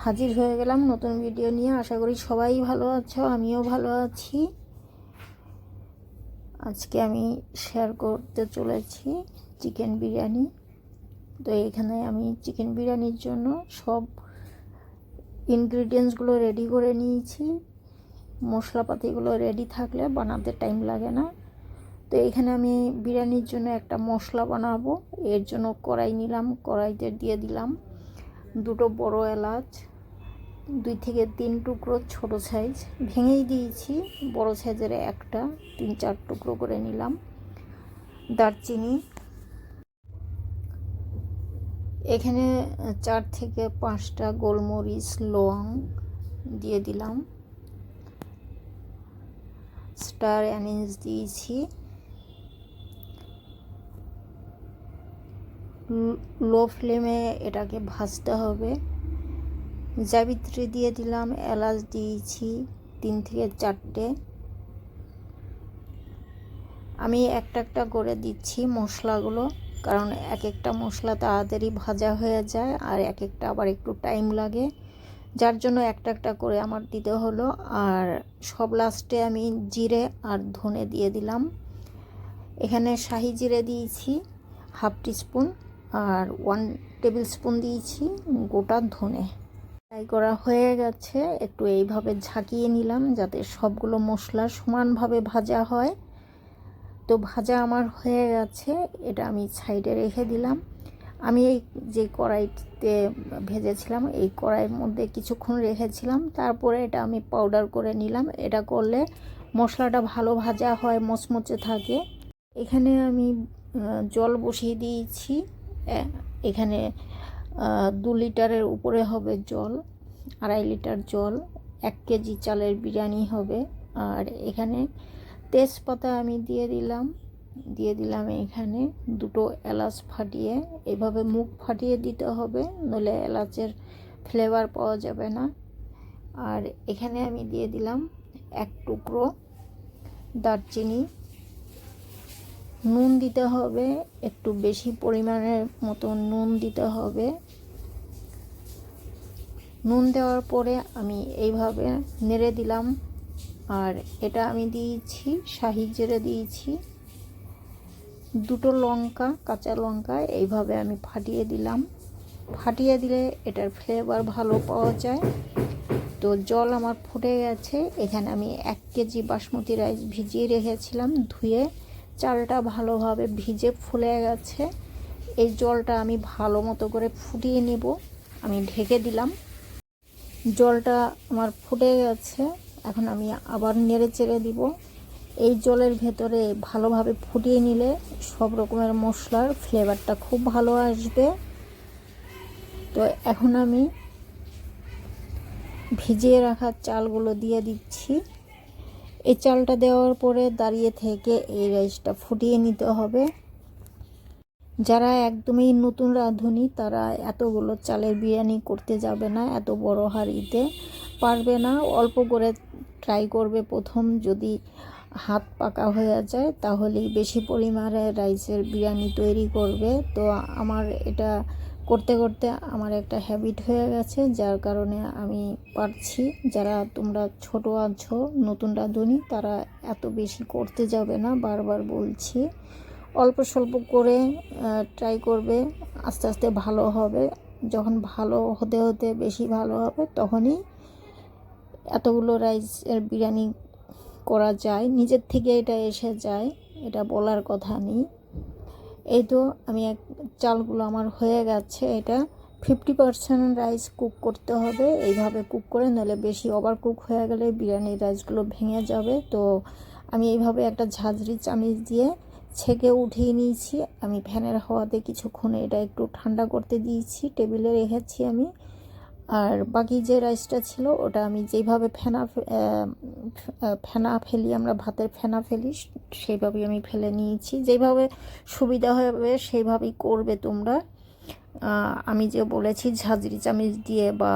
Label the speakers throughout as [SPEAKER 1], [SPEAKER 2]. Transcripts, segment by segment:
[SPEAKER 1] হাজির হয়ে গেলাম নতুন ভিডিও নিয়ে। আশা করি সবাই ভালো আছো, আমিও ভালো আছি। আজকে আমি শেয়ার করতে চলেছি চিকেন বিরিয়ানি। তো এখানে আমি চিকেন বিরিয়ানির জন্য সব ইনগ্রিডিয়েন্টসগুলো রেডি করে নিয়েছি। মশলাপাতিগুলো রেডি থাকলে বানাতে টাইম লাগে না। তো এখানে আমি বিরিয়ানির জন্য একটা মশলা বানাবো। এর জন্য কড়াই নিলাম, কড়াইতে দিয়ে দিলাম 2টো বড় এলাচ, 2 থেকে 3 টুকরো ছোট সাইজ ভেঙেই দিয়েছি, বড় সাইজের একটা 3-4 টুকরো করে নিলাম। দারচিনি, এখানে 4 থেকে 5টা গোলমরিচ, লং দিয়ে দিলাম। স্টার অ্যানিস দিয়েছি। লো ফ্লেমে এটাকে ভাজতে হবে। জাবিত্রী দিয়ে দিলাম, এলাচ দিয়েছি 3 থেকে 4টে। আমি একটা একটা করে দিচ্ছি মশলাগুলো, কারণ এক একটা মশলা তাড়াতাড়ি ভাজা হয়ে যায় আর এক একটা আবার একটু টাইম লাগে, যার জন্য একটা একটা করে আমার দিতে হলো। আর সব লাস্টে আমি জিরে আর ধনে দিয়ে দিলাম। এখানে শাহি জিরে দিয়েছি 1/2 টিস্পুন আর 1 টেবিল স্পুন দিয়েছি গোটা ধনে। ফ্রাই করা হয়ে গেছে, একটু এইভাবে ঝাঁকিয়ে নিলাম যাতে সবগুলো মশলা সমানভাবে ভাজা হয়। তো ভাজা আমার হয়ে গেছে, এটা আমি সাইডে রেখে দিলাম। আমি এই যে কড়াইতে ভেজেছিলাম এই কড়াইয়ের মধ্যে কিছুক্ষণ রেখেছিলাম, তারপরে এটা আমি পাউডার করে নিলাম। এটা করলে মশলাটা ভালো ভাজা হয়, মচমচে থাকে। এখানে আমি জল বসিয়ে দিয়েছি। এখানে 2 লিটারের উপরে হবে জল, 2.5 লিটার জল। 1 কেজি চালের বিরিয়ানি হবে। আর এখানে তেজপাতা আমি দিয়ে দিলাম এখানে 2টো এলাচ ফাটিয়ে, এভাবে মুখ ফাটিয়ে দিতে হবে, নইলে এলাচের ফ্লেভার পাওয়া যাবে না। আর এখানে আমি দিয়ে দিলাম 1 টুকরো দারচিনি। নুন দিতে হবে, একটু বেশি পরিমাণের মতো নুন দিতে হবে। নুন দেওয়ার পরে আমি এইভাবে নেড়ে দিলাম। আর এটা আমি দিয়েছি শাহি জিরে দিয়েছি, 2টো লঙ্কা, কাঁচা লঙ্কা এইভাবে আমি ফাটিয়ে দিলাম। ফাটিয়ে দিলে এটার ফ্লেভার ভালো পাওয়া যায়। তো জল আমার ফুটে গেছে। এখানে আমি 1 কেজি বাসমতি রাইস ভিজিয়ে রেখেছিলাম, ধুয়ে চালটা ভালোভাবে ভিজে ফুলে গেছে। এই জলটা আমি ভালো মতো করে ফুটিয়ে নেব। আমি ঢেকে দিলাম। জলটা আমার ফুটে গেছে, এখন আমি আবার নেড়ে চেড়ে দিব। এই জলের ভেতরে ভালোভাবে ফুটিয়ে নিলে সব রকমের মশলার ফ্লেভারটা খুব ভালো আসবে। তো এখন আমি ভিজিয়ে রাখা চালগুলো দিয়ে দিচ্ছি। এই চালটা দেওয়ার পরে দাঁড়িয়ে থেকে এই রাইসটা ফুটিয়ে নিতে হবে। যারা একদমই নতুন রাঁধুনি তারা এতগুলো চালের বিরিয়ানি করতে যাবে না, এত বড় হাঁড়িতে পারবে না। অল্প করে ট্রাই করবে প্রথম, যদি হাত পাকা হয়ে যায় তাহলেই বেশি পরিমাণে রাইসের বিরিয়ানি তৈরি করবে। তো আমার এটা করতে করতে আমার একটা হ্যাবিট হয়ে গেছে, যার কারণে আমি পারছি। যারা তোমরা ছোট আছো, নতুন রাঁধুনি, তারা এত বেশি করতে যাবে না, বারবার বলছি। অল্প স্বল্প করে ট্রাই করবে, আস্তে আস্তে ভালো হবে। যখন ভালো হতে হতে বেশি ভালো হবে তখনই এতগুলো রাইসের বিরিয়ানি করা যায়, নিজের থেকে এটা এসে যায়, এটা বলার কথা নেই। এই তো আমি চালগুলো আমার হয়ে গেছে। এটা 50% রাইস কুক করতে হবে, এইভাবে কুক করে, নাহলে বেশি ওভার কুক হয়ে গেলে বিরিয়ানির রাইসগুলো ভেঙে যাবে। তো আমি এইভাবে একটা ঝাঁঝরি চামচ দিয়ে ছেঁকে উঠিয়ে নিয়েছি। আমি ফ্যানের হাওয়াতে কিছুক্ষণ এটা একটু ঠান্ডা করতে দিয়েছি, টেবিলে রেখেছি আমি। আর বাকি যে রাইসটা ছিল ওটা আমি যেইভাবে ফেনা ফেলি, আমরা ভাতের ফেনা ফেলি, সেইভাবেই আমি ফেলে নিয়েছি। যেইভাবে সুবিধা হবে সেইভাবেই করবে তোমরা। আমি যে বলেছি ঝাঁঝরি চামচ দিয়ে বা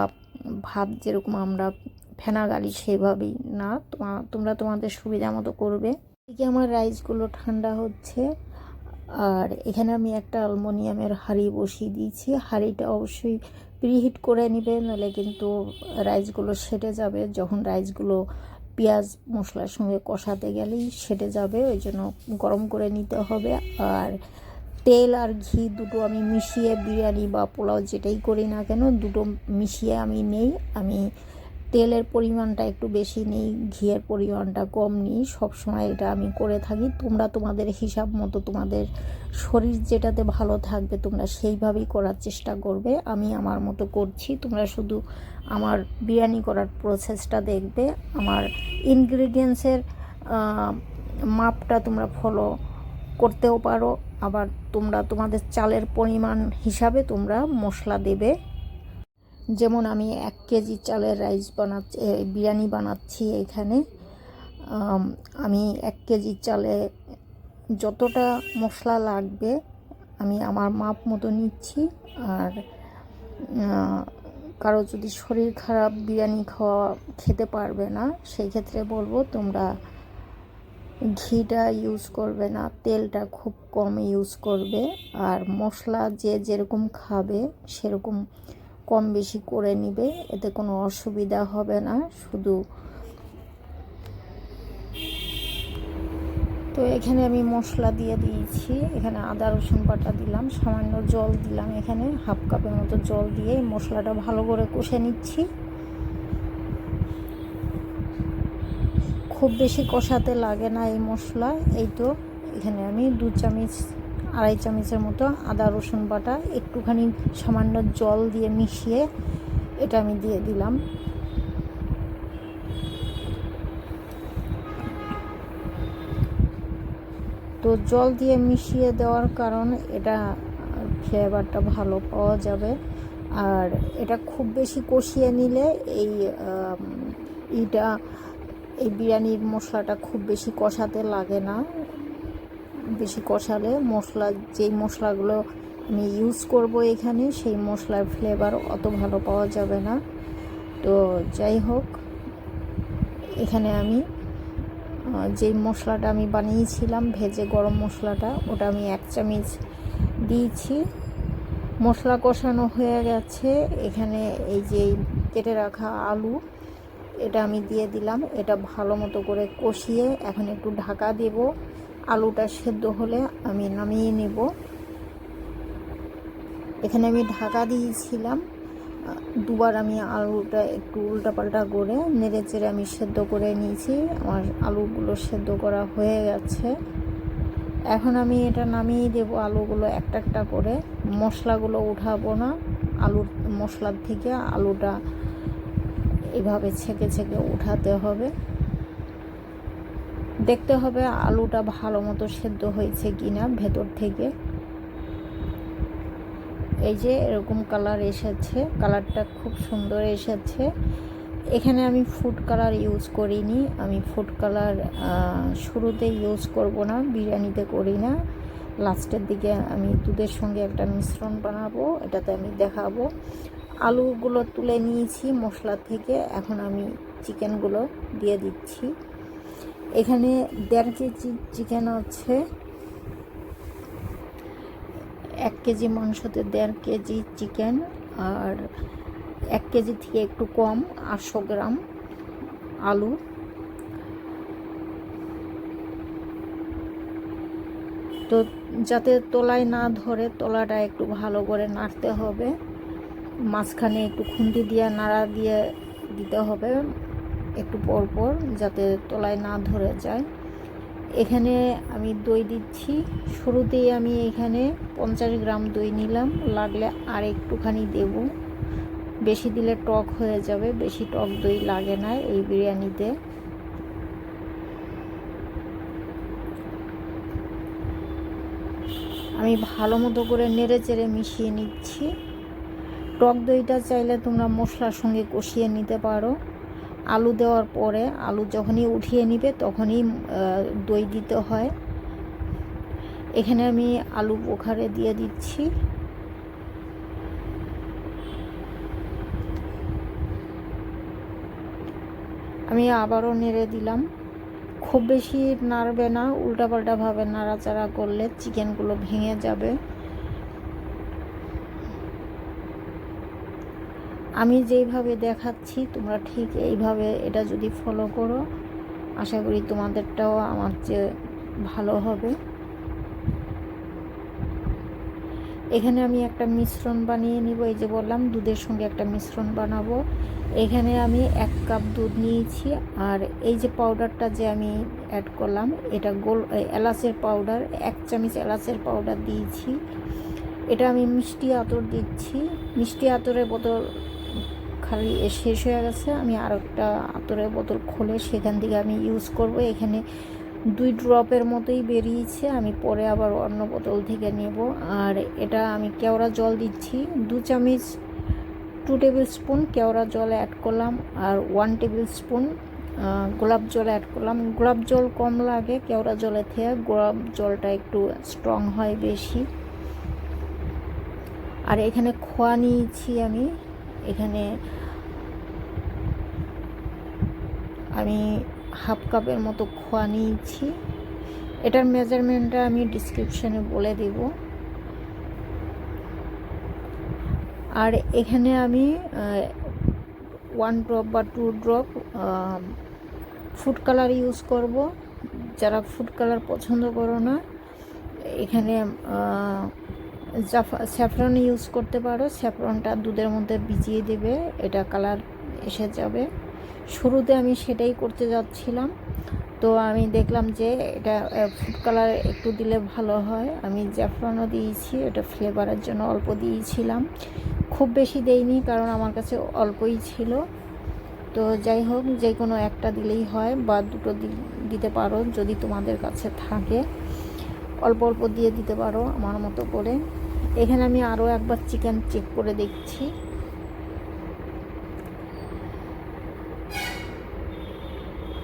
[SPEAKER 1] ভাত যেরকম আমরা ফেনা গালি সেইভাবেই না, তোমরা তোমাদের সুবিধা মতো করবে। এদিকে আমার রাইসগুলো ঠান্ডা হচ্ছে। আর এখানে আমি একটা অ্যালুমিনিয়ামের হাঁড়ি বসিয়ে দিয়েছি। হাঁড়িটা অবশ্যই প্রিহিট করে নেবে, নাহলে কিন্তু রাইসগুলো সেটে যাবে। যখন রাইসগুলো পেঁয়াজ মশলার সঙ্গে কষাতে গেলেই সেটে যাবে, ওই জন্য গরম করে নিতে হবে। আর তেল আর ঘি দুটো আমি মিশিয়ে, বিরিয়ানি বা পোলাও যেটাই করি না কেন, দুটো মিশিয়ে আমি নেই। আমি তেলের পরিমাণটা একটু বেশি নিই, ঘিয়ের পরিমাণটা কম নিই, সবসময় এটা আমি করে থাকি। তোমরা তোমাদের হিসাব মতো, তোমাদের শরীর যেটাতে ভালো থাকবে তোমরা সেইভাবেই করার চেষ্টা করবে। আমি আমার মতো করছি, তোমরা শুধু আমার বিরিয়ানি করার প্রসেসটা দেখবে। আমার ইনগ্রিডিয়েন্টসের মাপটা তোমরা ফলো করতেও পারো, আবার তোমরা তোমাদের চালের পরিমাণ হিসাবে তোমরা মশলা দেবে। যেমন আমি 1 কেজি চালের রাইস বানাচ্ছি, বিরিয়ানি বানাচ্ছি এখানে। আমি 1 কেজি চালে যতটা মশলা লাগবে আমি আমার মাপ মতো নিচ্ছি। আর কারো যদি শরীর খারাপ, বিরিয়ানি খেতে পারবে না, সেই ক্ষেত্রে বলবো তোমরা ঘিটা ইউজ করবে না, তেলটা খুব কম ইউজ করবে। আর মশলা যে যেরকম খাবে সেরকম কম বেশি করে নিবে, এতে কোনো অসুবিধা হবে না। শুধু তো এখানে আমি মশলা দিয়ে দিয়েছি। এখানে আদা রসুন বাটা দিলাম, সামান্য জল দিলাম, এখানে 1/2 কাপের মতো জল দিয়ে মশলাটা ভালো করে কষে নিচ্ছি। খুব বেশি কষাতে লাগে না এই মশলা। এই তো এখানে আমি 2 চামচ 2.5 চামচের মতো আদা রসুন বাটা একটুখানি সামান্য জল দিয়ে মিশিয়ে এটা আমি দিয়ে দিলাম। তো জল দিয়ে মিশিয়ে দেওয়ার কারণ এটা ফ্লেভারটা ভালো পাওয়া যাবে। আর এটা খুব বেশি কষিয়ে নিলে এই বিরিয়ানির মশলাটা খুব বেশি কষাতে লাগে না। বেশি কষালে যেই মশলাগুলো আমি ইউজ করব এখানে, সেই মশলার ফ্লেভার অত ভালো পাওয়া যাবে না। তো যাই হোক, এখানে আমি যেই মশলাটা আমি বানিয়েছিলাম ভেজে, গরম মশলাটা, ওটা আমি 1 চামচ দিয়েছি। মশলা কষানো হয়ে গেছে। এখানে এই যে কেটে রাখা আলু, এটা আমি দিয়ে দিলাম। এটা ভালো মতো করে কষিয়ে এখন একটু ঢাকা দেব। আলুটা সেদ্ধ হলে আমি নামিয়ে নেব। এখানে আমি ঢাকা দিয়েছিলাম। 2 বার আমি আলুটা একটু উল্টাপাল্টা করে নেড়ে চেড়ে আমি সেদ্ধ করে নিয়েছি। আমার আলুগুলো সেদ্ধ করা হয়ে গেছে। এখন আমি এটা নামিয়ে দেব। আলুগুলো একটা একটা করে, মশলাগুলো উঠাবো না। মশলার থেকে আলুটা এভাবে ছেঁকে ছেঁকে উঠাতে হবে। দেখতে হবে আলুটা ভালো মতো সেদ্ধ হয়েছে কিনা ভেতর থেকে। এই যে এরকম কালার এসেছে, কালারটা খুব সুন্দর এসেছে। এখানে আমি ফুড কালার ইউজ করিনি। আমি ফুড কালার শুরুতে ইউজ করব না, বিরিয়ানিতে করি না। লাস্টের দিকে আমি দুধের সঙ্গে একটা মিশ্রণ বানাবো, এটাতে আমি দেখাবো। আলুগুলো তুলে নিয়েছি মশলা থেকে। এখন আমি চিকেনগুলো দিয়ে দিচ্ছি। এখানে 1.5 কেজি চিকেন আছে। 1 কেজি মাংসতে 1.5 কেজি চিকেন, আর 1 কেজি থেকে একটু কম 800 গ্রাম আলু। তো যাতে তলায় না ধরে, তলাটা একটু ভালো করে নাড়তে হবে। মাঝখানে একটু খুন্তি দিয়ে নাড়া দিয়ে দিতে হবে একটু পর পর, যাতে তলায় না ধরে যায়। এখানে আমি দই দিচ্ছি। শুরুতেই আমি এখানে 50 গ্রাম দই নিলাম, লাগলে আর একটুখানি দেব। বেশি দিলে টক হয়ে যাবে, বেশি টক দই লাগে না এই বিরিয়ানিতে। আমি ভালো মতো করে নেড়ে চেড়ে মিশিয়ে নিচ্ছি। টক দইটা চাইলে তোমরা মশলার সঙ্গে কষিয়ে নিতে পারো। আলু দেওয়ার পরে, আলু যখনই উঠিয়ে নিবে তখনই দই দিতে হয়। এখানে আমি আলু বোখারে দিয়ে দিচ্ছি। আমি আবারও নেড়ে দিলাম। খুব বেশি নাড়বে না, উল্টাপাল্টাভাবে নাড়াচাড়া করলে চিকেনগুলো ভেঙে যাবে। আমি যেইভাবে দেখাচ্ছি তোমরা ঠিক এইভাবে এটা যদি ফলো করো, আশা করি তোমাদেরটাও আমার চেয়ে ভালো হবে। এখানে আমি একটা মিশ্রণ বানিয়ে নিব। এই যে বললাম দুধের সঙ্গে একটা মিশ্রণ বানাবো। এখানে আমি 1 কাপ দুধ নিয়েছি, আর এই যে পাউডারটা যে আমি অ্যাড করলাম এটা এলাচের পাউডার, 1 চামচ এলাচের পাউডার দিয়েছি। এটা আমি মিষ্টি আতর দিচ্ছি। মিষ্টি আতরের বোতল খালি শেষ হয়ে গেছে, আমি আর একটা আতরের বোতল খুলে সেখান থেকে আমি ইউজ করব। এখানে 2 ড্রপের মতোই বেরিয়েছে, আমি পরে আবার অন্য বোতল থেকে নেব। আর এটা আমি কেওড়া জল দিচ্ছি, 2 চামচ 2 টেবিল স্পুন কেওড়া জল অ্যাড করলাম, আর 1 টেবিল স্পুন গোলাপ জল অ্যাড করলাম। গোলাপ জল কম লাগে কেওড়া জলের থেকে, গোলাপ জলটা একটু স্ট্রং হয় বেশি। আর এখানে খোয়া নিয়েছি আমি, এখানে আমি 1/2 কাপের মতো খোয়া নিয়েছি। এটার মেজারমেন্টটা আমি ডিসক্রিপশানে বলে দেব। আর এখানে আমি 1 ড্রপ বা 2 ড্রপ ফুড কালার ইউজ করব। যারা ফুড কালার পছন্দ করো না, এখানে স্যাফরন ইউজ করতে পারো। স্যাফরনটা দুধের মধ্যে ভিজিয়ে দেবে, এটা কালার এসে যাবে। শুরুতে আমি সেটাই করতে যাচ্ছিলাম, তো আমি দেখলাম যে এটা ফুড কালার একটু দিলে ভালো হয়। আমি জাফরানও দিয়েছি, এটা ফ্লেভারের জন্য অল্প দিয়েছিলাম, খুব বেশি দেইনি কারণ আমার কাছে অল্পই ছিল। তো যাই হোক, যে কোনো একটা দিলেই হয় বা দুটো দিতে পারো যদি তোমাদের কাছে থাকে, অল্প অল্প দিয়ে দিতে পারো আমার মতো করে। এখানে আমি আরও একবার চিকেন চেক করে দেখছি।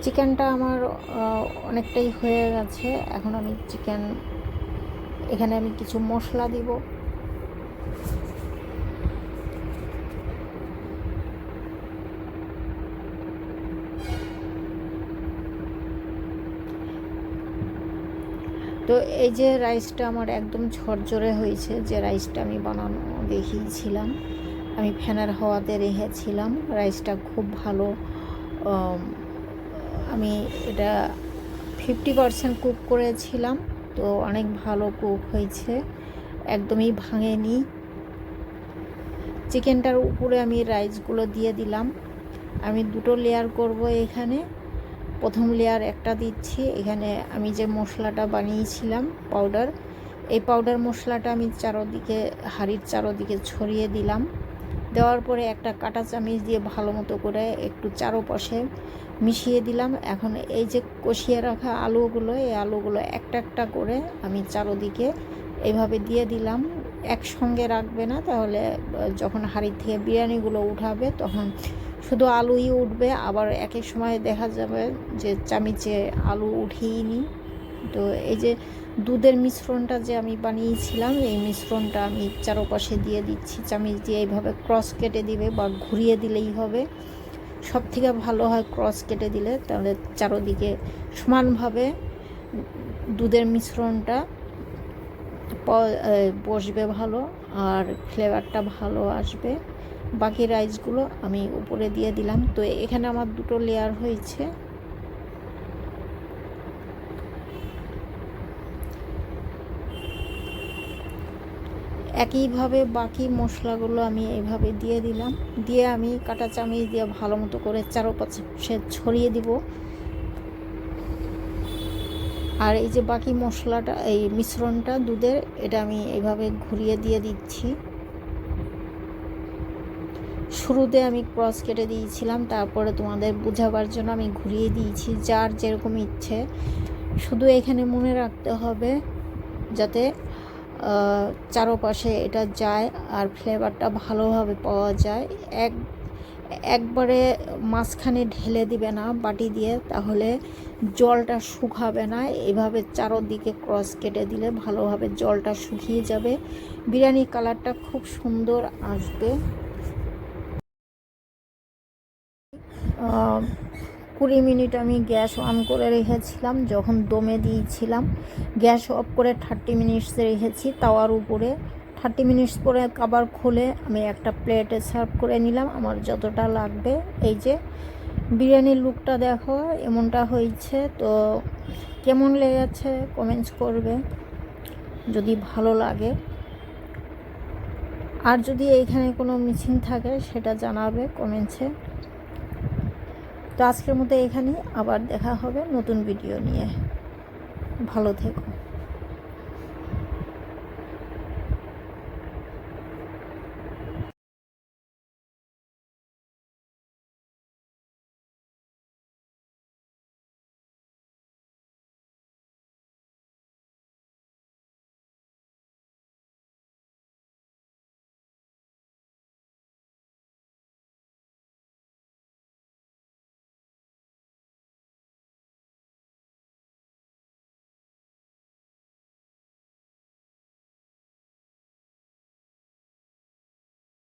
[SPEAKER 1] চিকেনটা আমার অনেকটাই হয়ে গেছে। এখন আমি এখানে আমি কিছু মশলা দিব। তো এই যে রাইসটা আমার একদম ঝরঝরে হয়েছে, যে রাইসটা আমি বানানো দেখিয়েছিলাম, আমি ফ্যানের হাওয়াতে রেখেছিলাম। রাইসটা খুব ভালো, আমি এটা 50% কুক করেছিলাম, তো অনেক ভালো কুক হয়েছে, একদমই ভাঙেনি। চিকেনটার উপরে আমি রাইসগুলো দিয়ে দিলাম। আমি 2টো লেয়ার করব এখানে। প্রথম লেয়ার একটা দিচ্ছি, এখানে আমি যে মশলাটা বানিয়েছিলাম পাউডার, এই পাউডার মশলাটা আমি চারোদিকে হাঁড়ির চারোদিকে ছড়িয়ে দিলাম। দেওয়ার পরে একটা কাঁটা চামচ দিয়ে ভালো মতো করে একটু চারোপাশে মিশিয়ে দিলাম। এখন এই যে কষিয়ে রাখা আলুগুলো, এই আলুগুলো একটা একটা করে আমি চারোদিকে এইভাবে দিয়ে দিলাম। একসঙ্গে রাখবে না, তাহলে যখন হাঁড়ি থেকে বিরিয়ানিগুলো উঠাবে তখন শুধু আলুই উঠবে, আবার এক এক সময় দেখা যাবে যে চামিচে আলু উঠিয়েই। তো এই যে দুধের মিশ্রণটা যে আমি বানিয়েছিলাম, এই মিশ্রণটা আমি চারপাশে দিয়ে দিচ্ছি চামিচ দিয়ে। এইভাবে ক্রস কেটে দিবে বা ঘুরিয়ে দিলেই হবে, সব থেকে ভালো হয় ক্রস কেটে দিলে, তাহলে চারোদিকে সমানভাবে দুধের মিশ্রণটা বসবে ভালো, আর ফ্লেভারটা ভালো আসবে। বাকি রাইসগুলো আমি উপরে দিয়ে দিলাম। তো এখানে আমার 2টো লেয়ার হয়েছে। একইভাবে বাকি মশলাগুলো আমি এইভাবে দিয়ে দিলাম, দিয়ে আমি কাঁটা চামচ দিয়ে ভালো মতো করে চারপাশে ছড়িয়ে দিব। আর এই যে বাকি মশলাটা, এই মিশ্রণটা দুধের, এটা আমি এইভাবে ঘুরিয়ে দিয়ে দিচ্ছি। শুরুতে আমি ক্রস কেটে দিয়েছিলাম, তারপরে তোমাদের বোঝাবার জন্য আমি ঘুরিয়ে দিয়েছি, যার যেরকম ইচ্ছে। শুধু এখানে মনে রাখতে হবে যাতে চারপাশে এটা যায় আর ফ্লেভারটা ভালোভাবে পাওয়া যায়। একবারে মাঝখানে ঢেলে দিবে না বাটি দিয়ে, তাহলে জলটা শুকাবে না। এইভাবে চারদিকে ক্রস কেটে দিলে ভালোভাবে জলটা শুকিয়ে যাবে, বিরিয়ানির কালারটা খুব সুন্দর আসবে। 20 মিনিট আমি গ্যাস অন করে রেখেছিলাম। যখন দমে দিয়েছিলাম গ্যাস অফ করে 30 মিনিটস রেখেছি তাওয়ার উপরে। 30 মিনিটস পরে আবার খুলে আমি একটা প্লেটে সার্ভ করে নিলাম আমার যতটা লাগবে। এই যে বিরিয়ানির লুকটা দেখো এমনটা হয়েছে। তো কেমন লেগেছে কমেন্টস করবে যদি ভালো লাগে, আর যদি এইখানে কোনো মিসিং থাকে সেটা জানাবে কমেন্টসে। তো আজকের মতো এখানেই, আবার দেখা হবে নতুন ভিডিও নিয়ে। ভালো থেকো।